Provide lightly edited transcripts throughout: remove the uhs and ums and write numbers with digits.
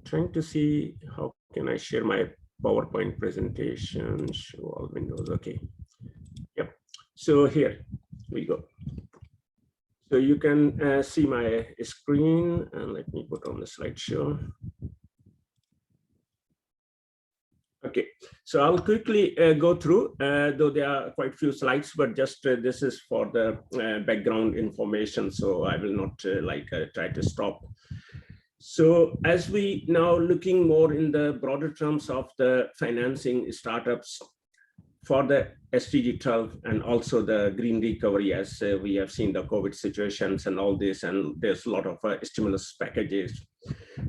trying to see how can I share my PowerPoint presentation, show all windows, okay. Yep, so here we go. So you can see my screen, and let me put on the slideshow. Okay, so I'll quickly go through, though there are quite a few slides, but just this is for the background information, so I will not try to stop. So as we now looking more in the broader terms of the financing startups for the SDG 12 and also the green recovery, as we have seen the COVID situations and all this, and there's a lot of stimulus packages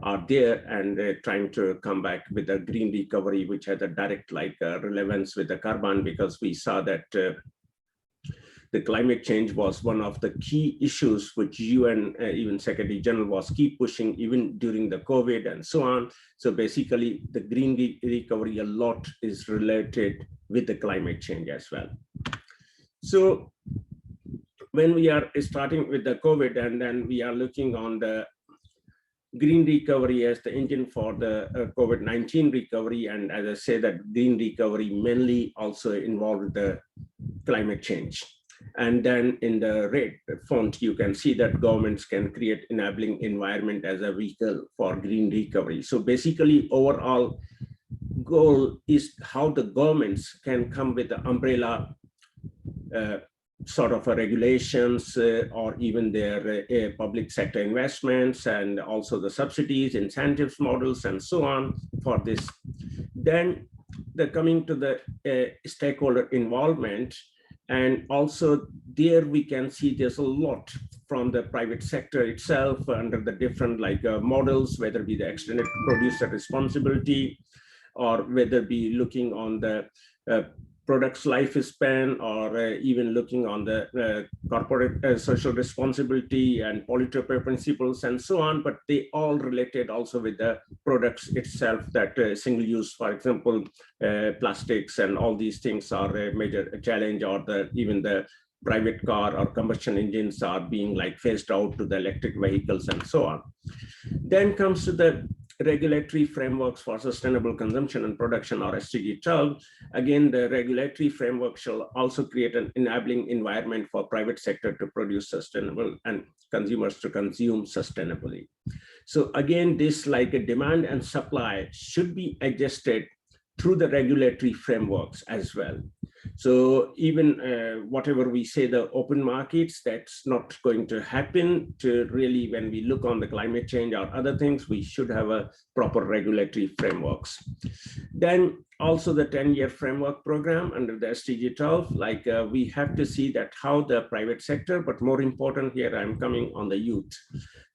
are there, and trying to come back with the green recovery, which has a direct relevance with the carbon, because we saw that the climate change was one of the key issues which UN, even Secretary General, was keep pushing even during the COVID and so on. So basically the green recovery, a lot is related with the climate change as well. So when we are starting with the COVID, and then we are looking on the green recovery as the engine for the COVID-19 recovery, and as I say, that green recovery mainly also involved the climate change. And then in the red font, you can see that governments can create enabling environment as a vehicle for green recovery. So basically, overall goal is how the governments can come with the umbrella sort of regulations or even their public sector investments, and also the subsidies, incentives models, and so on for this. Then the coming to the stakeholder involvement. And also there we can see there's a lot from the private sector itself under the different models, whether it be the extended producer responsibility, or whether it be looking on the product's lifespan, or even looking on the corporate social responsibility and polluter principles and so on. But they all related also with the products itself, that single use, for example, plastics and all these things are a major challenge, or even the private car or combustion engines are being phased out to the electric vehicles and so on. Then comes to the regulatory frameworks for sustainable consumption and production, or SDG 12. Again, the regulatory framework shall also create an enabling environment for private sector to produce sustainable and consumers to consume sustainably. So again, this a demand and supply should be adjusted through the regulatory frameworks as well. So even whatever we say, the open markets, that's not going to happen to really, when we look on the climate change or other things, we should have a proper regulatory frameworks. Then also the 10-year framework program under the SDG 12, we have to see that how the private sector, but more important here, I'm coming on the youth,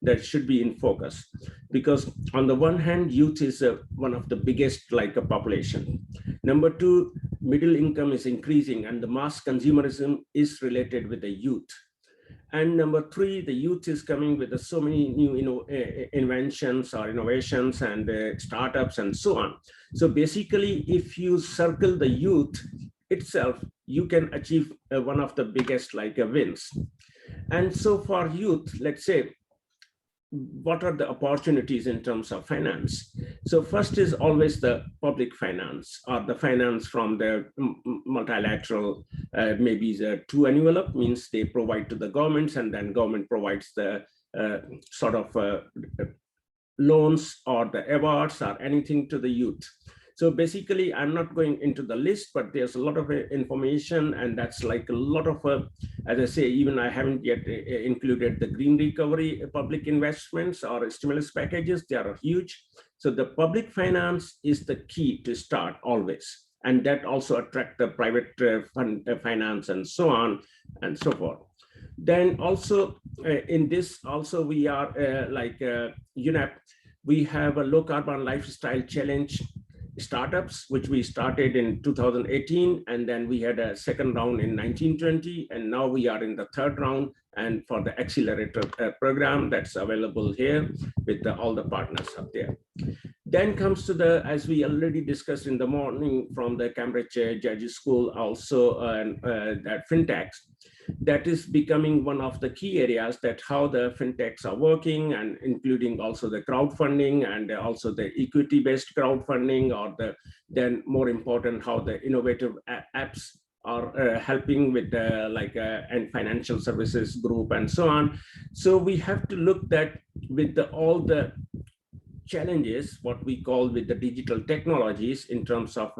that should be in focus. Because on the one hand, youth is one of the biggest population. Number two, middle income is increasing, and the mass consumerism is related with the youth. And number three, the youth is coming with so many new inventions or innovations and startups and so on. So basically, if you circle the youth itself, you can achieve one of the biggest wins. And so for youth, let's say, what are the opportunities in terms of finance? So first is always the public finance, or the finance from the multilateral, maybe the two envelope, means they provide to the governments, and then government provides the sort of loans or the awards or anything to the youth. So basically, I'm not going into the list, but there's a lot of information, and that's a lot of, as I say, even I haven't yet included the green recovery public investments or stimulus packages. They are huge. So the public finance is the key to start always. And that also attract the private finance and so on and so forth. Then also in this, also we are UNEP, we have a low carbon lifestyle challenge startups, which we started in 2018, and then we had a second round in 1920, and now we are in the third round, and for the accelerator program that's available here with all the partners up there. Then comes to the, as we already discussed in the morning from the Cambridge Judges School, also that fintechs. that is becoming one of the key areas, that how the fintechs are working, and including also the crowdfunding and also the equity-based crowdfunding, or then more important, how the innovative apps are helping with the and financial services group and so on. So we have to look that with all the challenges, what we call with the digital technologies in terms of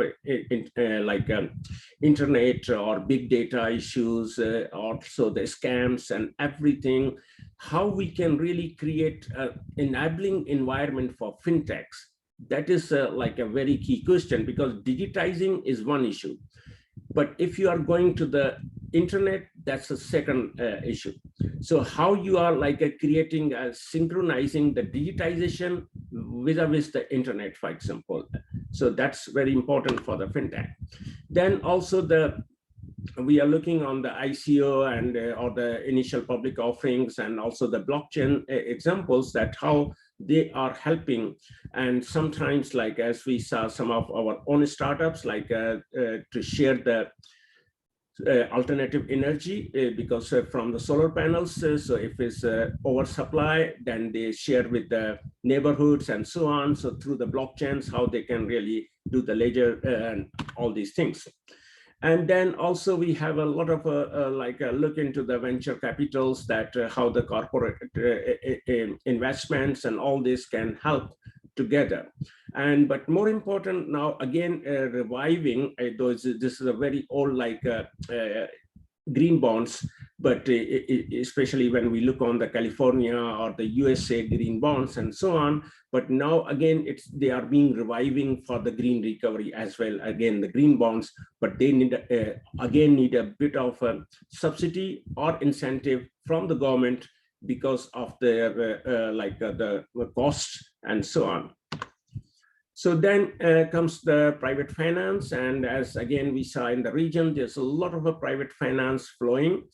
internet or big data issues, also the scams and everything, how we can really create an enabling environment for fintechs. That is like a very key question, because digitizing is one issue. But if you are going to the internet, that's a second issue. So how you are creating, synchronizing the digitization vis-a-vis the internet, for example. So that's very important for the fintech. Then also we are looking on the ICO and or the initial public offerings, and also the blockchain examples, that how they are helping. And sometimes, like as we saw some of our own startups, to share the alternative energy, because from the solar panels, so if it's oversupply, then they share with the neighborhoods and so on. So through the blockchains, how they can really do the ledger and all these things. And then also we have a lot of look into the venture capitals, that how the corporate investments and all this can help together. And but more important now, again, reviving those, this is a very old green bonds, but especially when we look on the California or the USA green bonds and so on. But now again, they are being reviving for the green recovery as well. Again, the green bonds, but they need again need a bit of a subsidy or incentive from the government because of their the costs and so on. So then comes the private finance, and as again we saw in the region, there's a lot of private finance flowing.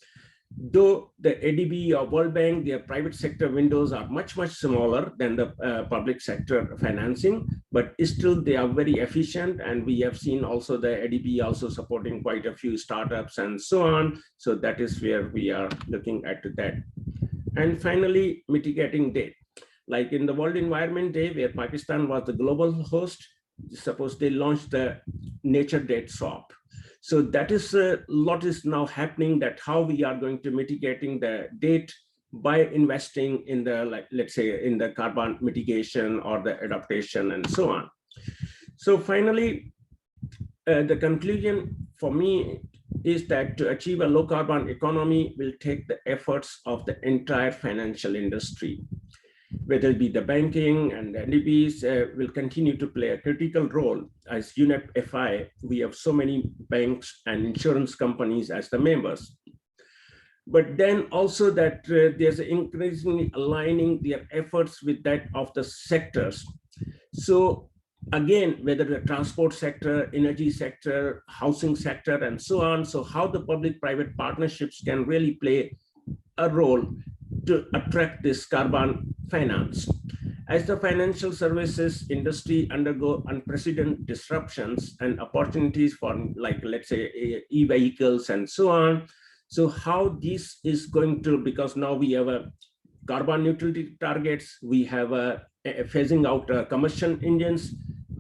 Though the ADB or World Bank, their private sector windows are much smaller than the public sector financing, but still they are very efficient. And we have seen also the ADB also supporting quite a few startups and so on. So that is where we are looking at that. And finally, mitigating debt. Like in the World Environment Day, where Pakistan was the global host, suppose they launched the nature debt swap. So that is a lot is now happening, that how we are going to mitigating the debt by investing in the, let's say, in the carbon mitigation or the adaptation and so on. So finally, the conclusion for me is that to achieve a low carbon economy will take the efforts of the entire financial industry. Whether it be the banking and the NDBs will continue to play a critical role. As UNEP FI, we have so many banks and insurance companies as the members. But then also that there's increasingly aligning their efforts with that of the sectors. So again, whether the transport sector, energy sector, housing sector, and so on. So how the public-private partnerships can really play a role to attract this carbon finance. As the financial services industry undergo unprecedented disruptions and opportunities for, let's say, e-vehicles and so on. So how this is going to, because now we have a carbon neutrality targets, we have a phasing out combustion engines.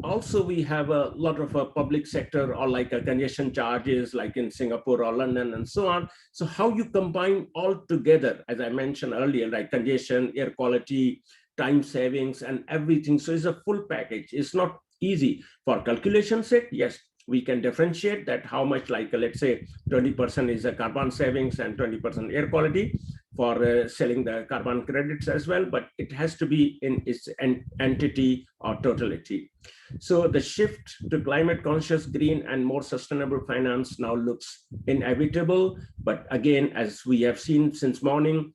Also, we have a lot of public sector or congestion charges, like in Singapore or London and so on. So how you combine all together, as I mentioned earlier, like congestion, air quality, time savings, and everything. So it's a full package. It's not easy. For calculation sake, yes, we can differentiate that how much, let's say 20% is a carbon savings and 20% air quality for selling the carbon credits as well, but it has to be in its entity or totality. So the shift to climate conscious, green, and more sustainable finance now looks inevitable. But again, as we have seen since morning,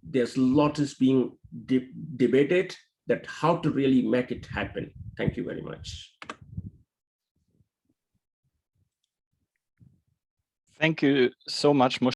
there's a lot is being debated that how to really make it happen. Thank you very much. Thank you so much, Mushtaq.